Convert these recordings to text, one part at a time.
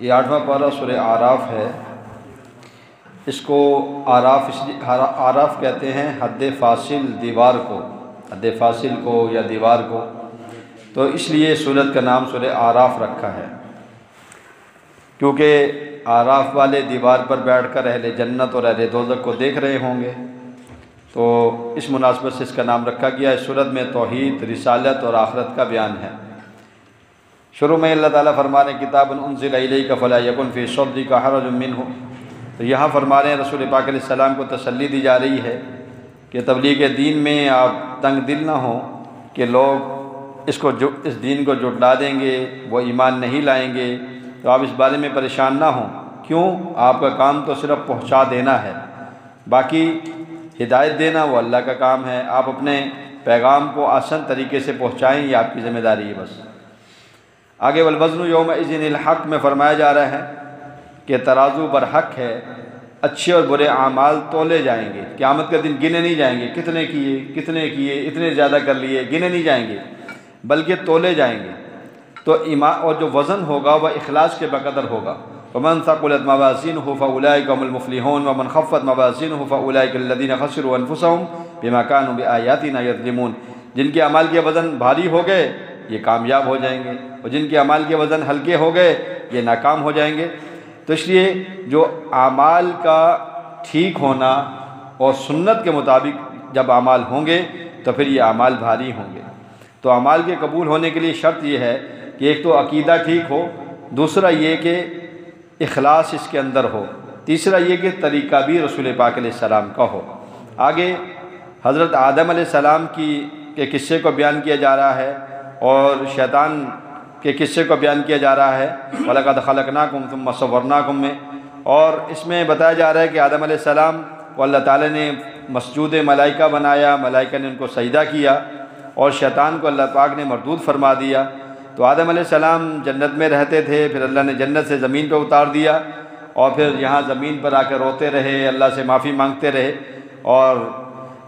یہ 8واں پارہ سورہ اعراف ہے۔ اس کو اعراف کہتے ہیں حد فاصل دیوار کو، حد فاصل کو یا دیوار کو، تو اس لیے سورت کا نام سورہ اعراف رکھا ہے، کیونکہ اعراف والے دیوار پر بیٹھ کر اہل جنت اور اہل دوزخ کو دیکھ رہے ہوں گے، تو اس مناسبت سے اس کا نام رکھا گیا ہے۔ سورت میں توحید، رسالت اور آخرت کا بیان ہے۔ شروع میں اللہ تعالیٰ فرما رہے ہیں کتاب انزل الیک فلا یکن فی صدرک حرج منہ، تو یہاں فرما رہے ہیں رسول پاک علیہ السلام کو تسلی دی جا رہی ہے کہ تبلیغ دین میں آپ تنگ دل نہ ہوں کہ لوگ اس دین کو جھٹلا دیں گے، وہ ایمان نہیں لائیں گے، تو آپ اس بارے میں پریشان نہ ہوں۔ کیوں؟ آپ کا کام تو صرف پہنچا دینا ہے، باقی ہدایت دینا وہ اللہ کا کام ہے۔ آپ اپنے پیغام کو آسان طریقے سے پہنچائیں، یہ آپ کی ذمہ داری ہے بس۔ آگے والوزن یومئذ الحق میں فرمایا جا رہا ہے کہ ترازو برحق ہے، اچھے اور برے اعمال تولے جائیں گے، قیامت کا دن گنے نہیں جائیں گے، کتنے کیے، اتنے زیادہ کر لیے، گنے نہیں جائیں گے بلکہ تولے جائیں گے۔ تو ایمان اور جو وزن ہوگا وہ اخلاص کے بقدر ہوگا۔ ومن ثقلت موازینہ فاولئک هم المفلحون ومن خفت موازینہ فاولئک الذین خسروا انفسهم بما كانوا بآیاتنا یظلمون، جن کے اعمال کے وزن بھاری ہو گئے یہ کامیاب ہو جائیں گے، اور جن کے اعمال کے وزن ہلکے ہو گئے یہ ناکام ہو جائیں گے۔ تو اس لیے جو اعمال کا ٹھیک ہونا اور سنت کے مطابق جب اعمال ہوں گے تو پھر یہ اعمال بھاری ہوں گے۔ تو اعمال کے قبول ہونے کے لیے شرط یہ ہے کہ ایک تو عقیدہ ٹھیک ہو، دوسرا یہ کہ اخلاص اس کے اندر ہو، تیسرا یہ کہ طریقہ بھی رسول پاک علیہ السلام کا ہو۔ آگے حضرت آدم علیہ السلام کے قصے کو بیان کیا جا رہا ہے اور شیطان کے قصے کو بیان کیا جا رہا ہے وَلَقَدْ خَلَقْنَاكُمْ ثُمَّ صَوَّرْنَاكُمْ میں، اور اس میں بتایا جا رہا ہے کہ آدم علیہ السلام کو اللہ تعالیٰ نے مسجود ملائکہ بنایا، ملائکہ نے ان کو سجدہ کیا، اور شیطان کو اللہ پاک نے مردود فرما دیا۔ تو آدم علیہ السلام جنت میں رہتے تھے، پھر اللہ نے جنت سے زمین پہ اتار دیا، اور پھر یہاں زمین پر آ کے روتے رہے، اللہ سے معافی مانگتے رہے۔ اور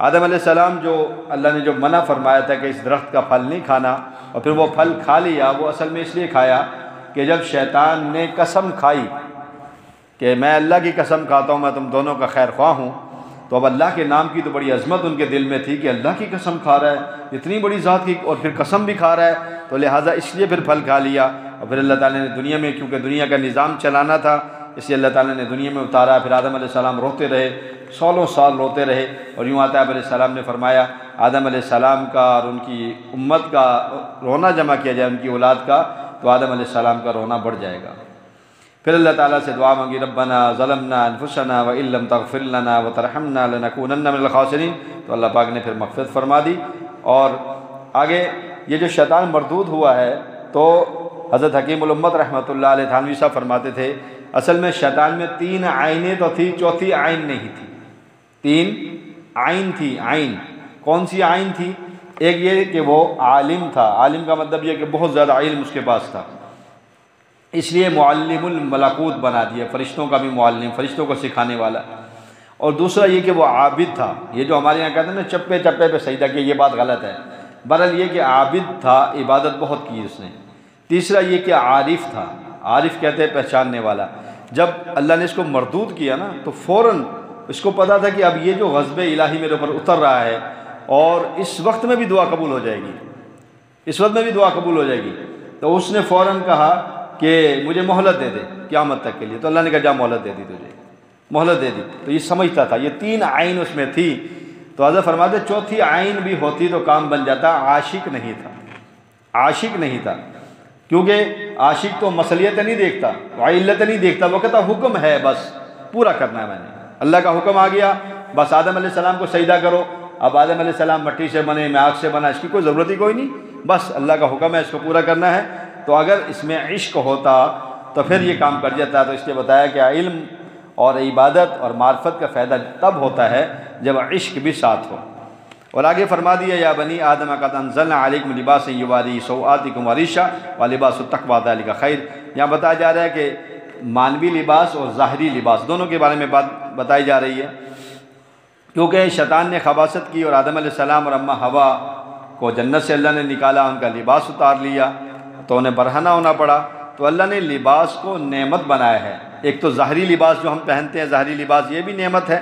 آدم علیہ السلام جو اللہ نے جو منع فرمایا تھا کہ اس درخت کا پھل نہیں کھانا، اور پھر وہ پھل کھا لیا، وہ اصل میں اس لیے کھایا کہ جب شیطان نے قسم کھائی کہ میں اللہ کی قسم کھاتا ہوں میں تم دونوں کا خیر خواہ ہوں، تو اب اللہ کے نام کی تو بڑی عظمت ان کے دل میں تھی کہ اللہ کی قسم کھا رہا ہے، اتنی بڑی ذات کی، اور پھر قسم بھی کھا رہا ہے، تو لہٰذا اس لیے پھر پھل کھا لیا۔ اور پھر اللہ تعالیٰ نے دنیا میں، کیونکہ دنیا کا نظام چلانا تھا، اس لیے اللہ تعالیٰ نے دنیا میں اتارا۔ پھر آدم علیہ السلام روتے رہے، سالوں سال روتے رہے، اور یوں آتا ہے علیہ السلام نے فرمایا آدم علیہ السلام کا اور ان کی امت کا رونا جمع کیا جائے، ان کی اولاد کا، تو آدم علیہ السلام کا رونا بڑھ جائے گا۔ پھر اللہ تعالیٰ سے دعا مانگی ربنا ظلمنا انفسنا وان لم تغفر لنا وترحمنا لنکونن من الخاسرین، تو اللہ پاک نے پھر مغفرت فرما دی۔ اور آگے یہ جو شیطان مردود ہوا ہے، تو حضرت حکیم الامت رحمۃ اللہ علیہ تھانوی صاحب فرماتے تھے اصل میں شیطان میں 3 عینیں تو تھی، چوتھی عین نہیں تھی۔ 3 عین تھی۔ عین کون سی عین تھی؟ ایک یہ کہ وہ عالم تھا، عالم کا مطلب یہ کہ بہت زیادہ علم اس کے پاس تھا، اس لیے معلم الملکوت بنا دیا، فرشتوں کا بھی معلم، فرشتوں کو سکھانے والا۔ اور دوسرا یہ کہ وہ عابد تھا، یہ جو ہمارے یہاں کہتے ہیں نا چپے چپے پہ سجدہ کیا، یہ بات غلط ہے، بہرحال یہ کہ عابد تھا، عبادت بہت کی اس نے۔ تیسرا یہ کہ عارف تھا، عارف کہتے ہیں پہچاننے والا۔ جب اللہ نے اس کو مردود کیا نا تو فوراً اس کو پتا تھا کہ اب یہ جو غضب الہی میرے اوپر اتر رہا ہے، اور اس وقت میں بھی دعا قبول ہو جائے گی، اس وقت میں بھی دعا قبول ہو جائے گی، تو اس نے فوراً کہا کہ مجھے مہلت دے دے قیامت تک کے لیے۔ تو اللہ نے کہا جا مہلت دے دی، تجھے مہلت دے دی۔ تو یہ سمجھتا تھا یہ 3 عین اس میں تھی۔ تو حضرت فرماتے چوتھی عین بھی ہوتی تو کام بن جاتا، عاشق نہیں تھا، عاشق نہیں تھا، کیونکہ عاشق تو مصلیت نہیں دیکھتا، علت نہیں دیکھتا، وہ کہتا حکم ہے بس پورا کرنا ہے، میں نے اللہ کا حکم آ گیا بس آدم علیہ السلام کو سجدہ کرو۔ اب آدم علیہ السلام مٹی سے بنے، میں آگ سے بنا، اس کی کوئی ضرورت ہی کوئی نہیں، بس اللہ کا حکم ہے، اس کو پورا کرنا ہے۔ تو اگر اس میں عشق ہوتا تو پھر یہ کام کر جاتا۔ تو اس لیے بتایا کہ علم اور عبادت اور معرفت کا فائدہ تب ہوتا ہے جب عشق بھی ساتھ ہو۔ اور آگے فرما دیا یا بنی آدم قد انزلنا علیکم لباسا یواری سوآتکم وریشا ولباس التقوی ذلک خیر۔ یہاں بتایا جا رہا ہے کہ مانوی لباس اور ظاہری لباس دونوں کے بارے میں بات بتائی جا رہی ہے، کیونکہ شیطان نے خباثت کی اور آدم علیہ السلام اور اماں حوا کو جنت سے اللہ نے نکالا، ان کا لباس اتار لیا تو انہیں برہنہ ہونا پڑا۔ تو اللہ نے لباس کو نعمت بنایا ہے۔ ایک تو ظاہری لباس جو ہم پہنتے ہیں، ظاہری لباس یہ بھی نعمت ہے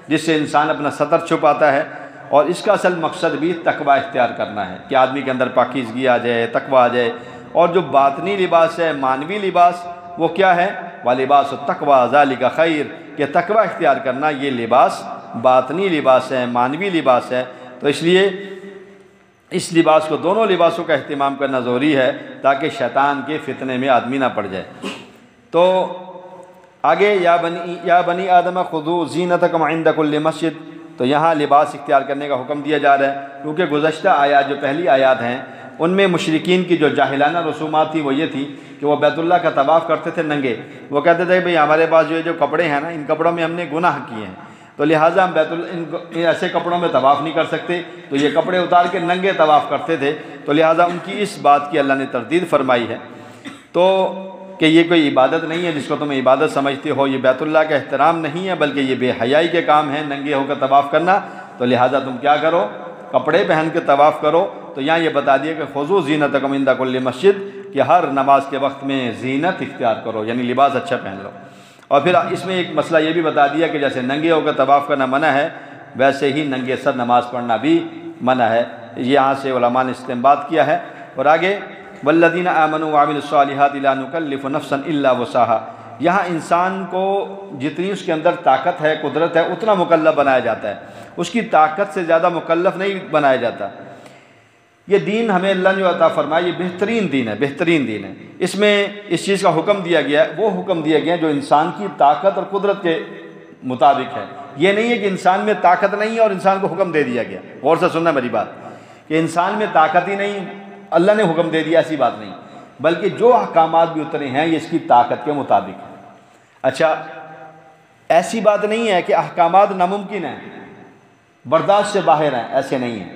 جس سے انسان اپنا سطر چھپاتا ہے، اور اس کا اصل مقصد بھی تقوی اختیار کرنا ہے کہ آدمی کے اندر پاکیزگی آ جائے، تقوی آ جائے۔ اور جو باطنی لباس ہے، مانوی لباس، وہ کیا ہے؟ وَلِبَاسُ التَّقْوَىٰ ذَلِكَ خَيْرٌ، کہ تقوی اختیار کرنا یہ لباس باطنی لباس ہے، مانوی لباس ہے۔ تو اس لیے اس لباس کو، دونوں لباسوں کا اہتمام کرنا ضروری ہے تاکہ شیطان کے فتنے میں آدمی نہ پڑ جائے۔ تو آگے یا بنی آدم خذوا زینتکم عند کل مسجد، تو یہاں لباس اختیار کرنے کا حکم دیا جا رہا ہے، کیونکہ گزشتہ آیات جو پہلی آیات ہیں ان میں مشرکین کی جو جاہلانہ رسومات تھی وہ یہ تھی کہ وہ بیت اللہ کا طواف کرتے تھے ننگے۔ وہ کہتے تھے بھئی ہمارے پاس جو کپڑے ہیں نا، ان کپڑوں میں ہم نے گناہ کیے ہیں، تو لہٰذا ہم ان ایسے کپڑوں میں طواف نہیں کر سکتے، تو یہ کپڑے اتار کے ننگے طواف کرتے تھے۔ تو لہٰذا ان کی اس بات کی اللہ نے تردید فرمائی ہے، تو کہ یہ کوئی عبادت نہیں ہے جس کو تم عبادت سمجھتے ہو، یہ بیت اللہ کا احترام نہیں ہے بلکہ یہ بے حیائی کے کام ہیں، ننگے ہو کر طواف کرنا۔ تو لہٰذا تم کیا کرو؟ کپڑے پہن کے طواف کرو۔ تو یہاں یہ بتا دیا کہ خذوا زینتکم عند کل مسجد، کہ ہر نماز کے وقت میں زینت اختیار کرو، یعنی لباس اچھا پہن لو۔ اور پھر اس میں ایک مسئلہ یہ بھی بتا دیا کہ جیسے ننگے ہو کر طواف کرنا منع ہے، ویسے ہی ننگے سر نماز پڑھنا بھی منع ہے۔ یہاں سے علماء نے استنباط کیا ہے۔ اور آگے والذین آمنوا وعملوا الصالحات لا نکلف نفسا الا وسعها، یہاں انسان کو جتنی اس کے اندر طاقت ہے، قدرت ہے، اتنا مکلف بنایا جاتا ہے، اس کی طاقت سے زیادہ مکلف نہیں بنایا جاتا۔ یہ دین ہمیں اللہ نے عطا فرمایا، یہ بہترین دین ہے، بہترین دین ہے۔ اس میں اس چیز کا حکم دیا گیا ہے، وہ حکم دیا گیا ہے جو انسان کی طاقت اور قدرت کے مطابق ہے۔ یہ نہیں ہے کہ انسان میں طاقت نہیں ہے اور انسان کو حکم دے دیا گیا۔ غور سے سننا میری بات، کہ انسان میں طاقت ہی نہیں، اللہ نے حکم دے دیا، ایسی بات نہیں، بلکہ جو احکامات بھی اترے ہیں یہ اس کی طاقت کے مطابق ہے۔ اچھا، ایسی بات نہیں ہے کہ احکامات ناممکن ہیں، برداشت سے باہر ہیں، ایسے نہیں ہیں،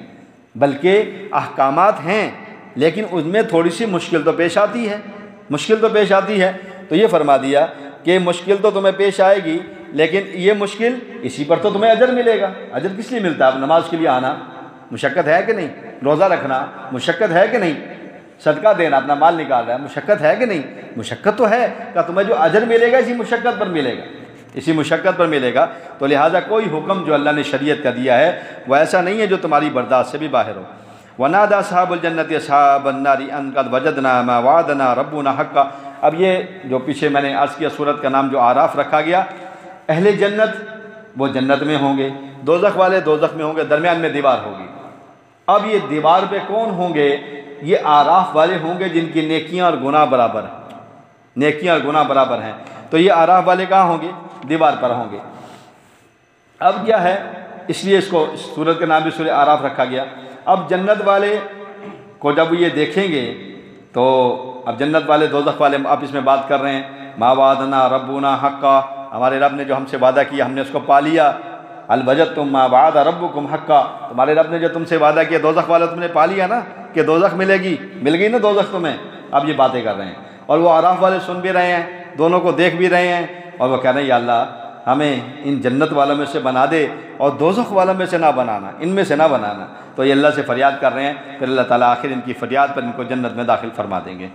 بلکہ احکامات ہیں لیکن اس میں تھوڑی سی مشکل تو پیش آتی ہے، مشکل تو پیش آتی ہے۔ تو یہ فرما دیا کہ مشکل تو تمہیں پیش آئے گی، لیکن یہ مشکل اسی پر تو تمہیں اجر ملے گا۔ اجر کس لیے ملتا ہے؟ اب نماز کے لیے آنا مشقت ہے کہ نہیں؟ روزہ رکھنا مشقت ہے کہ نہیں؟ صدقہ دینا، اپنا مال نکال رہا ہے، مشقت ہے کہ نہیں؟ مشقت تو ہے، کہ تمہیں جو اجر ملے گا اسی مشقت پر ملے گا، اسی مشقت پر ملے گا۔ تو لہٰذا کوئی حکم جو اللہ نے شریعت کا دیا ہے وہ ایسا نہیں ہے جو تمہاری برداشت سے بھی باہر ہو۔ وَنَادَى أَصْحَابُ الْجَنَّةِ أَصْحَابَ النَّارِ أَنْ قَدْ وَجَدْنَا مَا وَعَدَنَا رَبُّنَا حَقًّا۔ اب یہ جو پیچھے میں نے عرض کیا سورت کا نام جو آراف رکھا گیا، اہل جنت وہ جنت میں ہوں گے، دوزخ والے دوزخ میں ہوں گے، درمیان میں دیوار ہوگی۔ اب یہ دیوار پہ کون ہوں گے؟ یہ آراف والے ہوں گے جن کی نیکیاں اور گناہ برابر ہیں، نیکیاں اور گناہ برابر ہیں۔ تو یہ آراف والے کہاں ہوں گے؟ دیوار پر ہوں گے۔ اب کیا ہے، اس لیے اس کو سورت کا نام بھی سورہ آراف رکھا گیا۔ اب جنت والے کو جب یہ دیکھیں گے تو اب جنت والے دوزخ والے اب اس میں بات کر رہے ہیں، ما وعدنا ربنا حقا، ہمارے رب نے جو ہم سے وعدہ کیا ہم نے اس کو پا لیا۔ هل وجدتم ما وعد ربكم حقا، تمہارے رب نے جو تم سے وعدہ کیا دوزخ والا تم نے پا لیا نا، کہ دوزخ ملے گی، مل گئی نا دوزخ تمہیں۔ اب یہ باتیں کر رہے ہیں اور وہ آراف والے سن بھی رہے ہیں، دونوں کو دیکھ بھی رہے ہیں، اور وہ کہہ رہے ہیں یا اللہ ہمیں ان جنت والوں میں سے بنا دے اور دوزخ والوں میں سے نہ بنانا، ان میں سے نہ بنانا۔ تو یہ اللہ سے فریاد کر رہے ہیں، پھر اللہ تعالیٰ آخر ان کی فریاد پر ان کو جنت میں داخل فرما دیں گے۔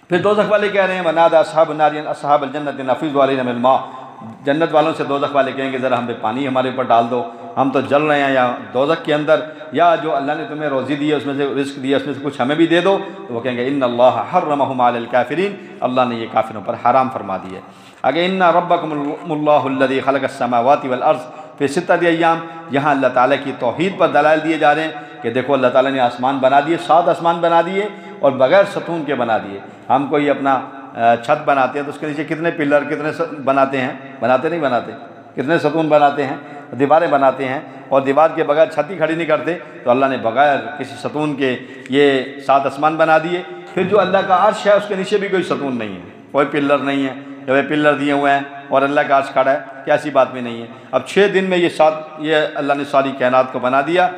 پھر دوزخ والے کہہ رہے ہیں وَنَادَى أَصْحَابُ النَّارِ أَصْحَابَ الْجَنَّةِ نَفِيضُوا عَلَيْنَا مِنَ الْمَاءِ، جنت والوں سے دوزخ والے کہیں گے ذرا ہم پہ پانی ہمارے اوپر ڈال دو، ہم تو جل رہے ہیں یا دوزخ کے اندر، یا جو اللہ نے تمہیں روزی دی ہے اس میں سے رزق دیا اس میں سے کچھ ہمیں بھی دے دو۔ تو وہ کہیں گے ان اللہ حرمہم علی الکافرین، اللہ نے یہ کافروں پر حرام فرما دی ہے۔ آگے ان ربکم اللہ الذی خلق السماوات والارض فی ستۃ ایام، یہاں اللہ تعالیٰ کی توحید پر دلائل دیے جا رہے ہیں کہ دیکھو اللہ تعالیٰ نے آسمان بنا دیے، 7 آسمان بنا دیے اور بغیر ستون کے بنا دیے۔ ہم کوئی اپنا چھت بناتے ہیں تو اس کے نیچے کتنے پلر کتنے بناتے ہیں؟ بناتے نہیں بناتے؟ کتنے ستون بناتے ہیں؟ دیواریں بناتے ہیں، اور دیوار کے بغیر چھت ہی کھڑی نہیں کرتے۔ تو اللہ نے بغیر کسی ستون کے یہ 7 آسمان بنا دیے۔ پھر جو اللہ کا عرش ہے اس کے نیچے بھی کوئی ستون نہیں ہے، کوئی پلر نہیں ہے، جب یہ پلر دیے ہوئے ہیں اور اللہ کا عرش کھڑا ہے، کیا ایسی بات بھی نہیں ہے۔ اب 6 دن میں یہ اللہ نے ساری کائنات کو بنا دیا۔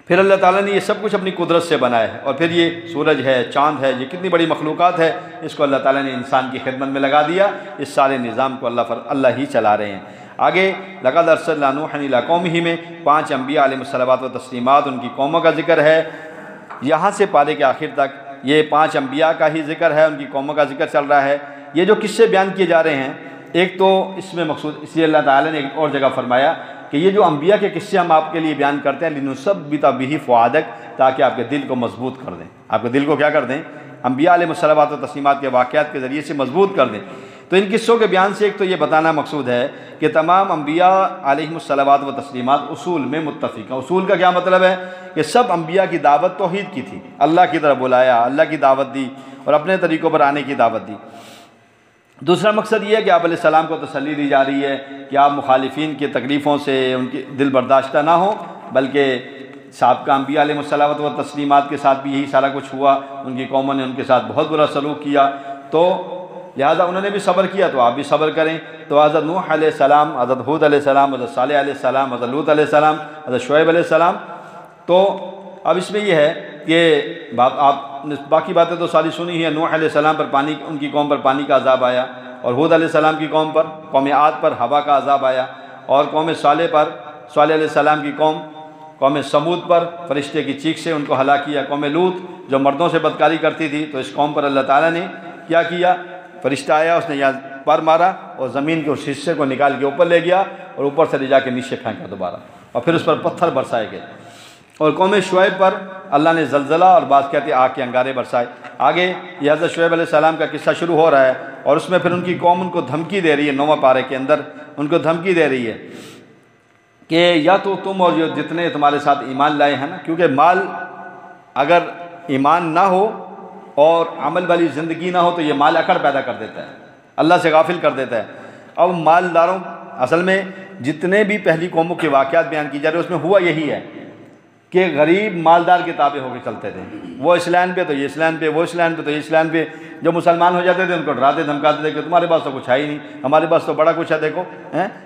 پھر اللہ تعالیٰ نے یہ سب کچھ اپنی قدرت سے بنایا ہے، اور پھر یہ سورج ہے، چاند ہے، یہ کتنی بڑی مخلوقات ہے، اس کو اللہ تعالیٰ نے انسان کی خدمت میں لگا دیا۔ اس سارے نظام کو اللہ ہی چلا رہے ہیں۔ آگے لقد ارسلنا نوحا الی قومہ میں 5 انبیاء علیہم الصلوات و تسلیمات، ان کی قوموں کا ذکر ہے۔ یہاں سے پارے کے آخر تک یہ 5 انبیاء کا ہی ذکر ہے، ان کی قوموں کا ذکر چل رہا ہے۔ یہ جو قصے بیان کیے جا رہے ہیں، ایک تو اس میں مقصود، اس لیے اللہ تعالیٰ نے ایک اور جگہ فرمایا کہ یہ جو انبیاء کے قصے ہم آپ کے لیے بیان کرتے ہیں لِنُثَبِّتَ بِهِ فُؤَادَكَ، تاکہ آپ کے دل کو مضبوط کر دیں، آپ کے دل کو کیا کر دیں؟ انبیاء علیہ الصلوات و تسلیمات کے واقعات کے ذریعے سے مضبوط کر دیں۔ تو ان قصوں کے بیان سے ایک تو یہ بتانا مقصود ہے کہ تمام انبیاء علیہ الصلوات و تسلیمات اصول میں متفق ہیں۔ اصول کا کیا مطلب ہے؟ کہ سب انبیاء کی دعوت توحید کی تھی، اللہ کی طرف بلایا، اللہ کی دعوت دی اور اپنے طریقوں پر آنے کی دعوت دی۔ دوسرا مقصد یہ ہے کہ آپ علیہ السلام کو تسلی دی جا رہی ہے کہ آپ مخالفین کی تکلیفوں سے ان کی دل برداشتہ نہ ہوں، بلکہ سابقہ انبیاء علیہ الصلوات و تسلیمات کے ساتھ بھی یہی سارا کچھ ہوا، ان کی قوموں نے ان کے ساتھ بہت برا سلوک کیا، تو لہٰذا انہوں نے بھی صبر کیا تو آپ بھی صبر کریں۔ تو حضرت نوح علیہ السلام، حضرت ہود علیہ السلام، حضرت صالح علیہ السلام، حضرت لوط علیہ السلام، حضرت شعیب علیہ السلام، تو اب اس میں یہ ہے کہ آپ نے باقی باتیں تو ساری سنی ہی ہیں۔ نوح علیہ السلام پر پانی، ان کی قوم پر پانی کا عذاب آیا، اور ہود علیہ السلام کی قوم پر، قوم عاد پر ہوا کا عذاب آیا، اور قوم صالح پر، صالح علیہ السلام کی قوم سمود پر فرشتے کی چیخ سے ان کو ہلاک کیا۔ قوم لوط جو مردوں سے بدکاری کرتی تھی، تو اس قوم پر اللہ تعالیٰ نے کیا کیا؟ فرشتہ آیا، اس نے یہاں پر مارا اور زمین کے اس حصے کو نکال کے اوپر لے گیا اور اوپر سے لے جا کے نیچے پھینکا دوبارہ، اور پھر اس پر پتھر برسائے گئے۔ اور قوم شعیب پر اللہ نے زلزلہ اور بعض کہتے ہیں آگ کے انگارے برسائے۔ آگے یہ حضرت شعیب علیہ السلام کا قصہ شروع ہو رہا ہے، اور اس میں پھر ان کی قوم ان کو دھمکی دے رہی ہے، 9واں پارے کے اندر ان کو دھمکی دے رہی ہے کہ یا تو تم اور جو جتنے تمہارے ساتھ ایمان لائے ہیں نا، کیونکہ مال اگر ایمان نہ ہو اور عمل والی زندگی نہ ہو تو یہ مال اکڑ پیدا کر دیتا ہے، اللہ سے غافل کر دیتا ہے۔ اب مالداروں، اصل میں جتنے بھی پہلی قوموں کے واقعات بیان کی جا رہے ہیں اس میں ہوا یہی ہے کہ غریب مالدار کے تابع ہو کے چلتے تھے، وہ اس لائن پہ تو یہ اس لائن پہ، وہ اس لائن پہ تو یہ اس لائن پہ۔ جو مسلمان ہو جاتے تھے ان کو ڈراتے دھمکاتے تھے کہ تمہارے پاس تو کچھ ہے ہی نہیں، ہمارے پاس تو بڑا کچھ ہے، دیکھو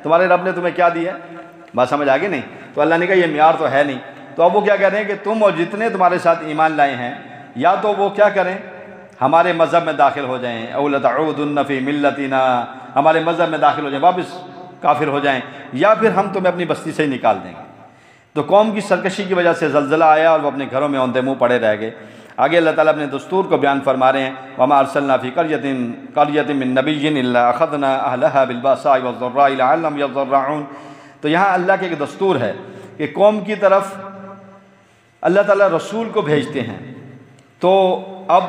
تمہارے رب نے تمہیں کیا دیا ہے، بات سمجھ آگے نہیں؟ تو اللہ نے کہا یہ معیار تو ہے نہیں۔ تو اب وہ کیا کہہ رہے ہیں کہ تم اور جتنے تمہارے ساتھ ایمان لائے ہیں، یا تو وہ کیا کریں، ہمارے مذہب میں داخل ہو جائیں، او لتعودن فی ملتنا، ہمارے مذہب میں داخل ہو جائیں، واپس کافر ہو جائیں، یا پھر ہم تمہیں اپنی بستی سے ہی نکال دیں گے۔ تو قوم کی سرکشی کی وجہ سے زلزلہ آیا اور وہ اپنے گھروں میں اوندے منہ پڑے رہ گئے۔ آگے اللہ تعالیٰ اپنے دستور کو بیان فرما رہے ہیں، وما ارسلنا فی قریۃ من نبی الا اخذنا اہلها بالباساء والضراء لعلهم یضرعون۔ تو یہاں اللہ کے ایک دستور ہے کہ قوم کی طرف اللہ تعالیٰ رسول کو بھیجتے ہیں، تو اب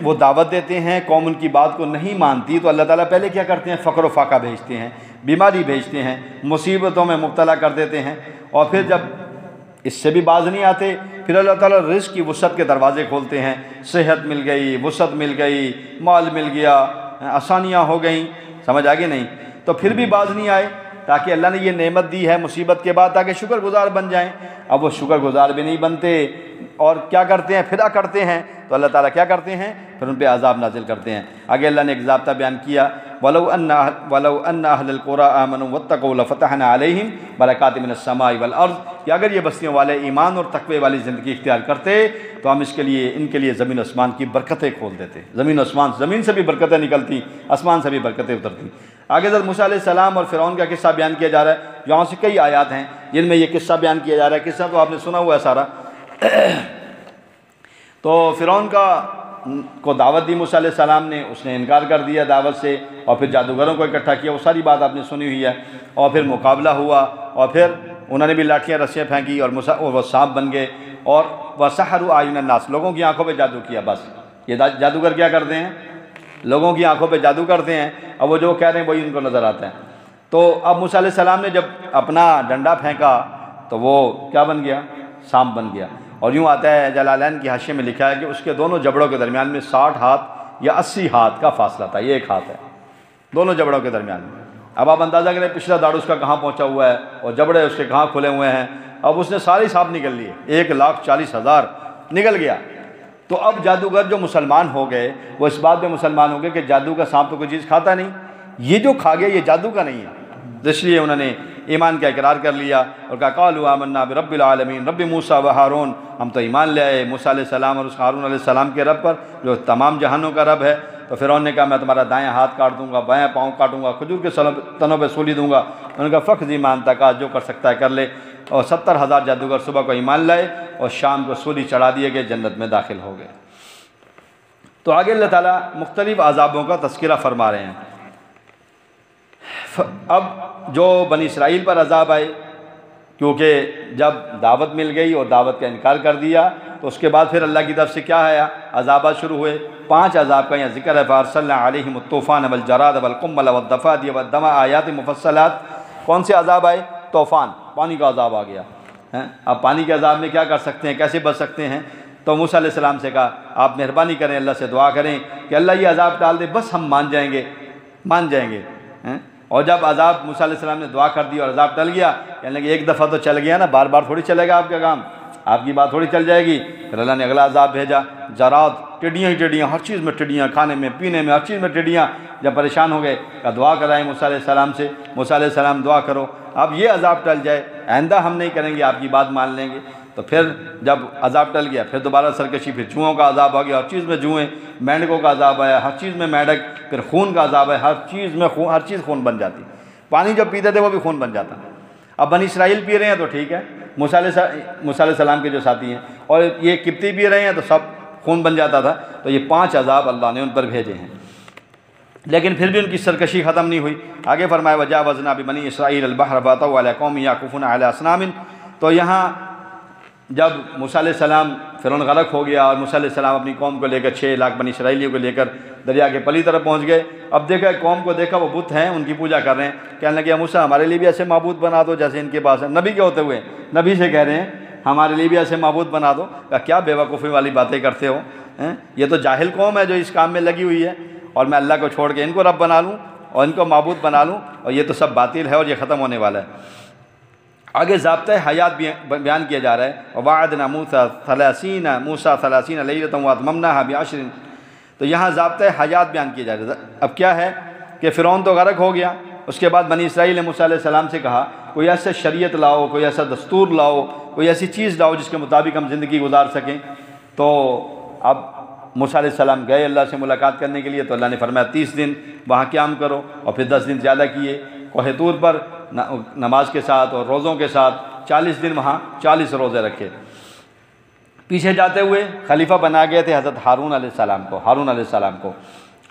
وہ دعوت دیتے ہیں، قوم ان کی بات کو نہیں مانتی تو اللہ تعالیٰ پہلے کیا کرتے ہیں؟ فقر و فاقہ بھیجتے ہیں، بیماری بھیجتے ہیں، مصیبتوں میں مبتلا کر دیتے ہیں، اور پھر جب اس سے بھی باز نہیں آتے پھر اللہ تعالیٰ رزق کی وسعت کے دروازے کھولتے ہیں، صحت مل گئی، وسعت مل گئی، مال مل گیا، آسانیاں ہو گئیں، سمجھ آگے نہیں؟ تو پھر بھی باز نہیں آئے، تاکہ اللہ نے یہ نعمت دی ہے مصیبت کے بعد تاکہ شکر گزار بن جائیں۔ اب وہ شکر گزار بھی نہیں بنتے اور کیا کرتے ہیں؟ پھر کرتے ہیں، تو اللہ تعالیٰ کیا کرتے ہیں؟ پھر ان پہ عذاب نازل کرتے ہیں۔ آگے اللہ نے ایک ضابطہ بیان کیا، وَلَوْ أَنَّ أَهْلَ الْقُرَىٰ آمَنُوا وَاتَّقَوْا لَفَتَحْنَا عَلَيْهِمْ بَرَكَاتٍ مِّنَ السَّمَاءِ وَالْأَرْضِ، کہ اگر یہ بستیوں والے ایمان اور تقوی والی زندگی اختیار کرتے تو ہم ان کے لیے زمین و آسمان کی برکتیں کھول دیتے۔ زمین سے بھی برکتیں نکلتی، آسمان سے بھی برکتیں اترتی۔ آگے حضرت موسیٰ علیہ السلام اور فرعون کا قصہ بیان کیا جا رہا ہے، یہاں سے کئی آیات ہیں جن میں یہ قصہ بیان کیا جا رہا ہے۔ قصہ تو آپ نے سنا ہوا ہے سارا۔ تو فرعون کو دعوت دی موسیٰ علیہ السلام نے، اس نے انکار کر دیا دعوت سے، اور پھر جادوگروں کو اکٹھا کیا، وہ ساری بات آپ نے سنی ہوئی ہے، اور پھر مقابلہ ہوا، اور پھر انہوں نے بھی لاٹھیاں رسیاں پھینکی اور وہ سانپ بن گئے، اور وَسَحَرُوا أَعْيُنَ النَّاسِ، لوگوں کی آنکھوں پہ جادو کیا۔ بس یہ جادوگر کیا کرتے ہیں؟ لوگوں کی آنکھوں پہ جادو کرتے ہیں، اب وہ جو کہہ رہے ہیں وہی ان کو نظر آتا ہے۔ تو اب موسیٰ علیہ السلام نے جب اپنا ڈنڈا پھینکا تو وہ کیا بن گیا؟ سانپ بن گیا۔ اور یوں آتا ہے جلالین کی حاشیے میں لکھا ہے کہ اس کے دونوں جبڑوں کے درمیان میں 60 ہاتھ یا 80 ہاتھ کا فاصلہ تھا، یہ ایک ہاتھ ہے دونوں جبڑوں کے درمیان میں۔ اب آپ اندازہ کریں پچھلا داڑھ اس کا کہاں پہنچا ہوا ہے اور جبڑے اس کے کہاں کھلے ہوئے ہیں۔ اب اس نے سارے سانپ نکل لیے، 1,40,000 نکل گیا۔ تو اب جادوگر جو مسلمان ہو گئے وہ اس بات پہ مسلمان ہو گئے کہ جادو کا سانپ تو کوئی چیز کھاتا نہیں، یہ جو کھا گیا یہ جادو کا نہیں ہے، اس لیے انہوں نے ایمان کا اقرار کر لیا اور کہا قالوا آمنا برب العالمین رب موسیٰ و ہارون، ہم تو ایمان لے آئے موسیٰ علیہ السلام اور اس ہارون علیہ السلام کے رب پر جو تمام جہانوں کا رب ہے۔ تو فرعون نے کہا میں تمہارا دائیں ہاتھ کاٹ دوں گا، بائیں پاؤں کاٹوں گا، کھجور کے تنوں پہ سولی دوں گا۔ انہوں نے کہا فخذ ما انت قاض، جو کر سکتا ہے کر لے۔ اور 70,000 جادوگر صبح کو ایمان لائے اور شام کو سولی چڑھا دیے گئے، جنت میں داخل ہو گئے۔ تو آگے اللہ تعالیٰ مختلف عذابوں کا تذکرہ فرما رہے ہیں۔ اب جو بنی اسرائیل پر عذاب آئے، کیونکہ جب دعوت مل گئی اور دعوت کا انکار کر دیا تو اس کے بعد پھر اللہ کی طرف سے کیا آیا، عذابات شروع ہوئے۔ 5 عذاب کا یہاں ذکر ہے، فَأَرْسَلْنَا عَلَيْهِمُ الطُّوفَانَ وَالْجَرَادَ وَالْقُمَّلَ وَالضَّفَادِعَ وَالدَّمَ آیات مفصلات۔ کون سے عذاب آئے؟ طوفان، پانی کا عذاب آ گیا۔ اب پانی کے عذاب میں کیا کر سکتے ہیں، کیسے بچ سکتے ہیں؟ تو موسیٰ علیہ السلام سے کہا آپ مہربانی کریں، اللہ سے دعا کریں کہ اللہ یہ عذاب ڈال دے، بس ہم مان جائیں گے۔ اور جب عذاب موسیٰ علیہ السلام نے دعا کر دی اور عذاب ٹل گیا، کہنے لگے ایک دفعہ تو چل گیا نا، بار بار تھوڑی چلے گا آپ کا کام، آپ کی بات تھوڑی چل جائے گی۔ پھر اللہ نے اگلا عذاب بھیجا، جراد، ٹڈیاں ہی ٹڈیاں، ہر چیز میں ٹڈیاں، کھانے میں پینے میں ہر چیز میں ٹڈیاں۔ جب پریشان ہو گئے کہ دعا کرائیں موسیٰ علیہ السلام سے، موسیٰ علیہ السلام دعا کرو اب یہ عذاب ٹل جائے، آئندہ ہم نہیں کریں گے، آپ کی بات مان لیں گے۔ تو پھر جب عذاب ٹل گیا، پھر دوبارہ سرکشی، پھر چوہوں کا عذاب آ گیا، ہر چیز میں جوئیں، مینڈکوں کا عذاب آیا، ہر چیز میں مینڈک، پھر خون کا عذاب آیا، ہر چیز میں خون، ہر چیز خون بن جاتی، پانی جو پیتے تھے وہ بھی خون بن جاتا۔ اب بنی اسرائیل پی رہے ہیں تو ٹھیک ہے، موسیٰ علیہ السلام کے جو ساتھی ہیں، اور یہ قبطی پی رہے ہیں تو سب خون بن جاتا تھا۔ تو یہ 5 عذاب اللہ نے ان پر بھیجے ہیں، لیکن پھر بھی ان کی سرکشی ختم نہیں ہوئی۔ آگے فرمایا وَجَاوَزْنَا بِبَنِي إِسْرَائِيلَ الْبَحْرَ فَأَتَوْا عَلَىٰ قَوْمٍ يَعْكُفُونَ عَلَىٰ أَصْنَامٍ۔ تو یہاں جب موسیٰ علیہ السلام فرعون غرق ہو گیا اور موسیٰ علیہ السلام اپنی قوم کو لے کر 6 لاکھ بنی اسرائیلیوں کو لے کر دریا کے پلی طرف پہنچ گئے، اب دیکھا قوم کو، دیکھا وہ بت ہیں، ان کی پوجا کر رہے ہیں۔ کہنے لگے موسیٰ ہمارے لیے بھی ایسے معبود بنا دو جیسے ان کے پاس ہے، نبی کے ہوتے ہوئے نبی سے کہہ رہے ہیں ہمارے لیے بھی ایسے معبود بنا دو۔ کیا بے وقوفی والی باتیں کرتے ہو، یہ تو جاہل قوم ہے جو اس کام میں لگی ہوئی ہے، اور میں اللہ کو چھوڑ کے ان کو رب بنا لوں اور ان کو معبود بنا لوں، اور یہ تو سب باطل ہے اور یہ ختم ہونے والا ہے۔ آگے ضابطۂ حیات بیان کیا جا رہا ہے، وَوَعَدْنَا مُوسَىٰ 30 لَيْلَةً وَأَتْمَمْنَاهَا بِعَشْرٍ۔ تو یہاں ضابطۂ حیات بیان کیا جا رہا ہے۔ اب کیا ہے کہ فرعون تو غرق ہو گیا، اس کے بعد بنی اسرائیل نے موسیٰ علیہ السلام سے کہا کوئی ایسا شریعت لاؤ، کوئی ایسا دستور لاؤ، کوئی ایسی چیز لاؤ جس کے مطابق ہم زندگی گزار سکیں۔ تو اب موسیٰ علیہ السلام گئے اللہ سے ملاقات کرنے کے لیے، تو اللہ نے فرمایا 30 دن وہاں قیام کرو، اور پھر 10 دن زیادہ کیے کوہ طور پر نماز کے ساتھ اور روزوں کے ساتھ، 40 دن وہاں 40 روزے رکھے۔ پیچھے جاتے ہوئے خلیفہ بنا گئے تھے حضرت ہارون علیہ السلام کو،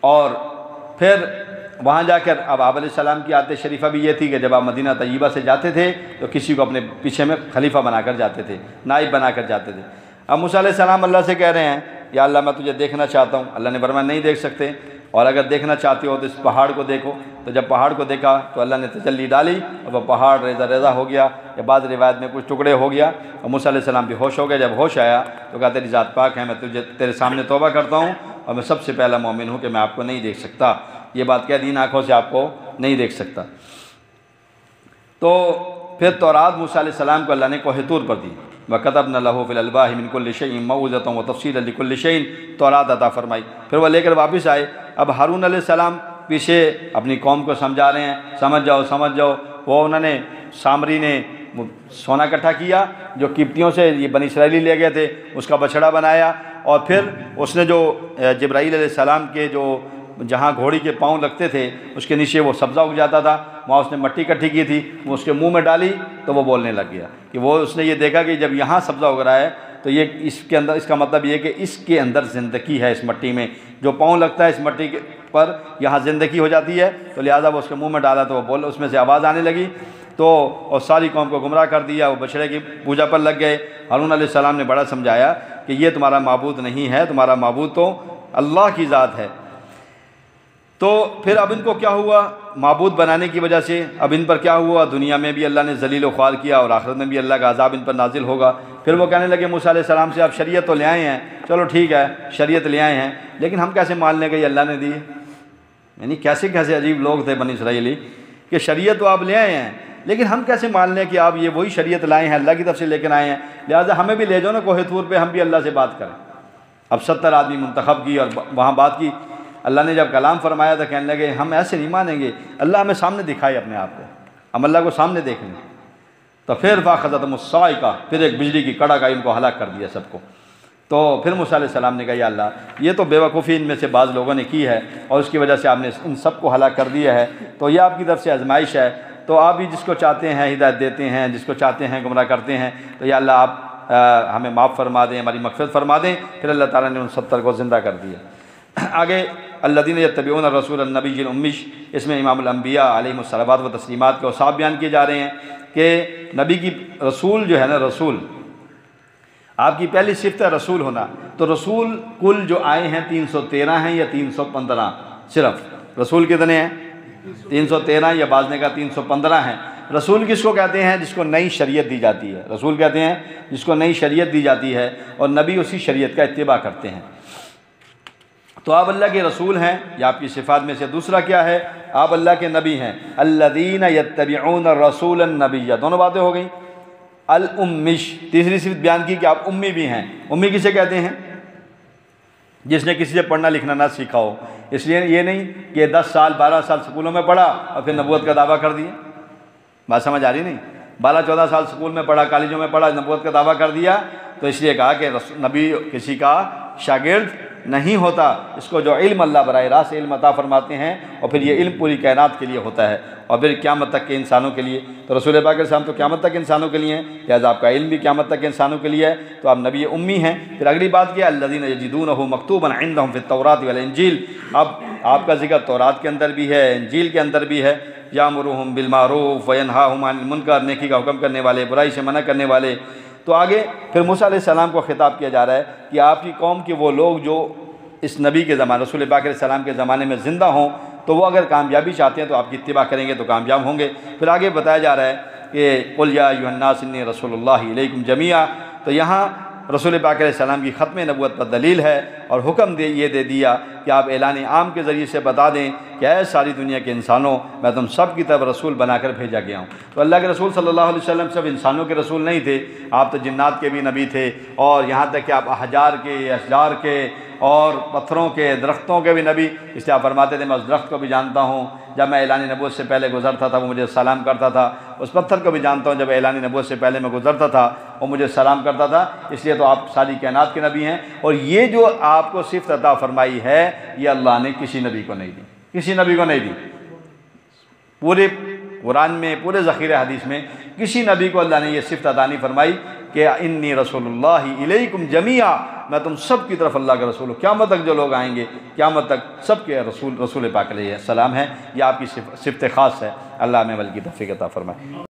اور پھر وہاں جا کر اب آپ علیہ السلام کی عادت شریفہ بھی یہ تھی کہ جب آپ مدینہ طیبہ سے جاتے تھے تو کسی کو اپنے پیچھے میں خلیفہ بنا کر جاتے تھے، نائب بنا کر جاتے تھے۔ اب موسیٰ علیہ السلام اللہ سے کہہ رہے ہیں یا اللہ میں تجھے دیکھنا چاہتا ہوں۔ اللہ نے فرمایا نہیں دیکھ سکتے، اور اگر دیکھنا چاہتے ہو تو اس پہاڑ کو دیکھو۔ تو جب پہاڑ کو دیکھا تو اللہ نے تجلی ڈالی اور وہ پہاڑ ریزہ ریزہ ہو گیا، یا بعض روایت میں کچھ ٹکڑے ہو گیا، اور موسیٰ علیہ السلام بھی ہوش ہو گئے۔ جب ہوش آیا تو کہا تیری ذات پاک ہے، میں تیرے سامنے توبہ کرتا ہوں، اور میں سب سے پہلا مومن ہوں کہ میں آپ کو نہیں دیکھ سکتا۔ یہ بات کہہ دی، آنکھوں سے آپ کو نہیں دیکھ سکتا۔ تو پھر تورات موسیٰ علیہ السلام کو اللہ نے کوہ طور پر دی، وَكَتَبْنَا لَهُ فِي الْأَلْوَاحِ مِنْ كُلِّ شَيْءٍ مَوْعِظَةً وَتَفْصِيلًا لِكُلِّ شَيْءٍ، تورات عطا فرمائی۔ پھر وہ لے کر واپس آئے۔ اب ہارون علیہ السلام پیچھے اپنی قوم کو سمجھا رہے ہیں، سمجھ جاؤ۔ وہ انہوں نے، سامری نے سونا اکٹھا کیا جو قبطیوں سے یہ بنی اسرائیلی لے گئے تھے، اس کا بچڑا بنایا، اور پھر اس نے جو جبرائیل علیہ السلام کے جو جہاں گھوڑی کے پاؤں لگتے تھے اس کے نیچے وہ سبزہ اگ جاتا تھا، وہاں اس نے مٹی اکٹھی کی تھی، وہ اس کے منہ میں ڈالی تو وہ بولنے لگ گیا کہ وہ اس نے یہ دیکھا کہ جب یہاں سبزہ اگ رہا ہے تو یہ اس کے اندر، اس کا مطلب یہ کہ اس کے اندر زندگی ہے، اس مٹی میں جو پاؤں لگتا ہے اس مٹی کے پر یہاں زندگی ہو جاتی ہے، تو لہٰذا وہ اس کے منہ میں ڈالا تو وہ بول، اس میں سے آواز آنے لگی، تو اور ساری قوم کو گمراہ کر دیا، وہ بچڑے کی پوجا پر لگ گئے۔ ہارون علیہ السلام نے بڑا سمجھایا کہ یہ تمہارا معبود نہیں ہے، تمہارا معبود تو اللہ کی ذات ہے۔ تو پھر اب ان کو کیا ہوا، معبود بنانے کی وجہ سے اب ان پر کیا ہوا، دنیا میں بھی اللہ نے ذلیل و خوار کیا اور آخرت میں بھی اللہ کا عذاب ان پر نازل ہوگا۔ پھر وہ کہنے لگے موسیٰ علیہ السلام سے آپ شریعت تو لے آئے ہیں، چلو ٹھیک ہے شریعت لے آئے ہیں، لیکن ہم کیسے مان لیں کہ یہ اللہ نے دی ہے؟ یعنی کیسے عجیب لوگ تھے بنی اسرائیلی کہ شریعت تو آپ لے آئے ہیں لیکن ہم کیسے مان لیں کہ آپ یہ وہی شریعت لائے ہیں، اللہ کی طرف سے لے کر آئے ہیں، لہٰذا ہمیں بھی لے جاؤ نا کوہ طور پہ، ہم بھی اللہ سے بات کریں۔ اب 70 آدمی منتخب کی اور وہاں بات کی۔ اللہ نے جب کلام فرمایا تو کہنے لگے ہم ایسے نہیں مانیں گے، اللہ ہمیں سامنے دکھائے اپنے آپ کو، ہم اللہ کو سامنے دیکھ لیں۔ تو پھر فَأَخَذَتْهُمُ الصَّاعِقَةُ، پھر ایک بجلی کی کڑک آئی، ان کو ہلاک کر دیا سب کو۔ تو پھر موسیٰ علیہ السلام نے کہا یا اللہ یہ تو بے وقوفی ان میں سے بعض لوگوں نے کی ہے اور اس کی وجہ سے آپ نے ان سب کو ہلاک کر دیا ہے، تو یہ آپ کی طرف سے آزمائش ہے، تو آپ بھی جس کو چاہتے ہیں ہدایت دیتے ہیں، جس کو چاہتے ہیں گمراہ کرتے ہیں، تو یا اللہ آپ ہمیں معاف فرما دیں، ہماری مغفرت فرما دیں۔ پھر اللہ تعالیٰ نے ان 70 کو زندہ کر دیا۔ آگے الذین یتبعون الرسول النبی الأمی، اس میں امام الانبیاء علیہم الصلوات و تسلیمات کے اوصاف بیان کیے جا رہے ہیں کہ نبی کی رسول جو ہے نا، رسول آپ کی پہلی صفت ہے رسول ہونا، تو رسول کل جو آئے ہیں 313 ہیں یا 315؟ صرف رسول کتنے ہیں؟ 313 یا بعض نے کہا 315 ہیں۔ رسول کس کو کہتے ہیں؟ جس کو نئی شریعت دی جاتی ہے۔ رسول کہتے ہیں جس کو نئی شریعت دی جاتی ہے اور نبی اسی شریعت کا اتباع کرتے ہیں۔ تو آپ اللہ کے رسول ہیں، یہ آپ کی صفات میں سے۔ دوسرا کیا ہے؟ آپ اللہ کے نبی ہیں۔ الذین یتبعون الرسول النبی، دونوں باتیں ہو گئیں۔ الامش، تیسری صفت بیان کی کہ آپ امی بھی ہیں۔ امی کسے کہتے ہیں؟ جس نے کسی سے پڑھنا لکھنا نہ سیکھا ہو۔ اس لیے یہ نہیں کہ 10 سال 12 سال سکولوں میں پڑھا اور پھر نبوت کا دعویٰ کر دیا۔ بات سمجھ آ رہی نہیں؟ 12-14 سال سکول میں پڑھا، کالجوں میں پڑھا، نبوت کا دعویٰ کر دیا، تو اس لیے کہا کہ نبی کسی کا شاگرد نہیں ہوتا۔ اس کو جو علم اللہ براہ راست علم عطا فرماتے ہیں، اور پھر یہ علم پوری کائنات کے لیے ہوتا ہے اور پھر قیامت تک کے انسانوں کے لیے۔ تو رسول پاک علیہ السلام تو قیامت تک انسانوں کے لیے ہیں، لہٰذا آپ کا علم بھی قیامت تک کے انسانوں کے لیے ہے، تو آپ نبی امی ہیں۔ پھر اگلی بات کیا؟ الذین یجدونہ مکتوبا عندہم فی التوراۃ والانجیل، اب آپ کا ذکر تورات کے اندر بھی ہے، انجیل کے اندر بھی ہے۔ یامرہم بالمعروف وینہاہم عن المنکر، نیکی کا حکم کرنے والے، برائی سے منع کرنے والے۔ تو آگے پھر موسیٰ علیہ السلام کو خطاب کیا جا رہا ہے کہ آپ کی قوم کے وہ لوگ جو اس نبی کے زمانے، رسول پاک علیہ السلام کے زمانے میں زندہ ہوں، تو وہ اگر کامیابی چاہتے ہیں تو آپ کی اتباع کریں گے تو کامیاب ہوں گے۔ پھر آگے بتایا جا رہا ہے کہ قل یا ایھا الناس انی رسول اللہ الیکم جمیعا، تو یہاں رسول پاک علیہ السلام کی ختم نبوت پر دلیل ہے، اور حکم یہ دے دیا کہ آپ اعلان عام کے ذریعے سے بتا دیں کہ اے ساری دنیا کے انسانوں، میں تم سب کی طرف رسول بنا کر بھیجا گیا ہوں۔ تو اللہ کے رسول صلی اللہ علیہ وسلم صرف انسانوں کے رسول نہیں تھے، آپ تو جنات کے بھی نبی تھے، اور یہاں تک کہ آپ احجار کے، اشجار کے اور پتھروں کے، درختوں کے بھی نبی۔ اس لیے آپ فرماتے تھے میں اس درخت کو بھی جانتا ہوں، جب میں اعلان نبوت سے پہلے گزرتا تھا وہ مجھے سلام کرتا تھا، اس پتھر کو بھی جانتا ہوں جب اعلان نبوت سے پہلے میں گزرتا تھا وہ مجھے سلام کرتا تھا۔ اس لیے تو آپ ساری کائنات کے نبی ہیں، اور یہ جو آپ کو صفت عطا فرمائی ہے یہ اللہ نے کسی نبی کو نہیں دی، کسی نبی کو نہیں دی۔ پورے قرآن میں، پورے ذخیرہ حدیث میں کسی نبی کو اللہ نے یہ صفت عطا نہیں فرمائی کہ انی رسول اللہ الیکم جمیعا، میں تم سب کی طرف اللہ کا رسول ہوں۔ قیامت تک جو لوگ آئیں گے، قیامت تک سب کے رسول پاک علیہ السلام ہیں۔ یہ آپ کی صفت خاص ہے، اللہ ہمیں عمل کی توفیق عطا فرمائے۔